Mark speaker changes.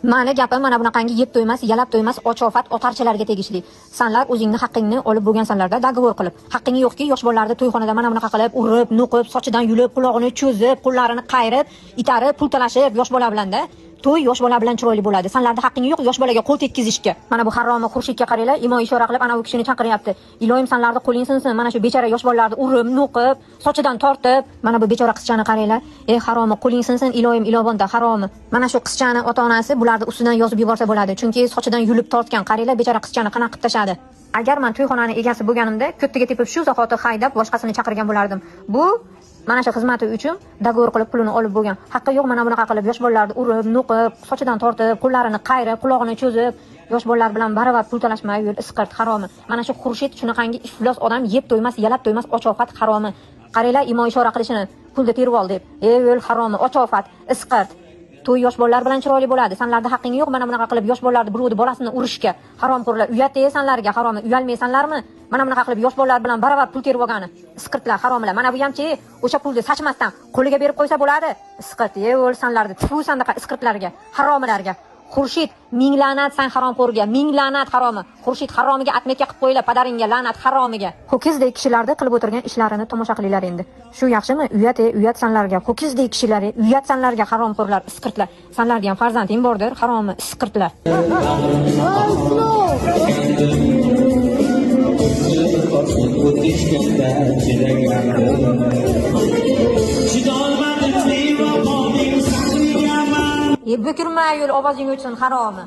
Speaker 1: Mani gapim mana bunaqangi yeb to'ymas, yalab to'ymas ochofat otarchalarga tegishli. Sanlar o'zingni haqqingni olib bo'lgansanlarda dogovor qilib. Haqqing yo'qki, yosh bolalarni to'yxonada mana bunaqa qilib, urib, nuqib, sochidan yulib, qulog'ini cho'zib, qo'llarini qayirib, itarib, pul talashib yosh bola bilan-da. To'y yosh bola bilan chiroyli bo'ladi. Sanlarda haqqing yo'q yosh bolaga qo'l tekkizishga. Mana bu haromi Xurshidga qaranglar, imo ishora qilib ana u kishini chaqiryapti. Iloyim sanlarda qo'ling sinsin. Mana shu bechora yosh bolalarni urib, nuqib, sochidan tortib, mana bu bechora qizchani qaranglar. Ey haromi, qo'ling sinsin, iloyim ilovonda haromi. Mana shu qizchani ota-onasi bularni ustidan yozib yuborsa bo'ladi. Chunki sochidan yulib tortgan. Qaranglar, bechora qizchani qanaqa qilib tashadi. Agar men to'yxonani egasi bo'lganimda, ko'ttiga tepib shu zahoti haydab boshqasini chaqirgan bo'lardim. Bu mana shu xizmati uchun dogovor qilib pulini olib bo'lgan. Haqqi yo'q mana bunaqa qilib yosh bolalarni urib, nuqib, sochidan tortib, qo'llarini qayirib, qulog'ini cho'zib, yosh bolalar bilan baravar pul talashmay yur, isqirt haromi. Mana shu Xurshid shunaqangi iflos odam, yeb to'ymas, yalab to'ymas ochofat haromi. Qaranglar, imo ishora qilishini, pulni terib ol deb. Ey o'l haromi, ochofat, isqirt. To'y yosh bolalar bilan chiroyli bo'ladi. Sanlarda haqqing yo'q mana bunaqa qilib yosh bolalarni birovni bolasini urishga. Haromxo'rlar, uyat sanlarga haromi, uyalmaysanlarmi? Mana bunaqa qilib yosh bolalar bilan baravar pul terib olgani. Isqirtlar, haromlar. Mana bu hamchi o'sha pulni sachmasdan qo'liga berib qo'ysa bo'ladi. Isqirt, ey o'l sanlarni, tfu sandaqa isqirtlarga, haromilarga. Xurshid, ming la'nat san haromxo'rga, ming la'nat haromi. Xurshid haromiga atmetga qilib qo'yinglar, padaringga la'nat haromiga. Ho'kizdek kishilarni qilib o'tirgan ishlarini tomosha qilinglar endi. Shu yaxshimi? Uyat sanlarga, ho'kizdek kishilar, uyat sanlarga haromxo'rlar, isqirtlar. Sanlarga ham farzanding bordir, haromi, isqirtlar. Bukirma yo'l ovozing o'chsin haromi.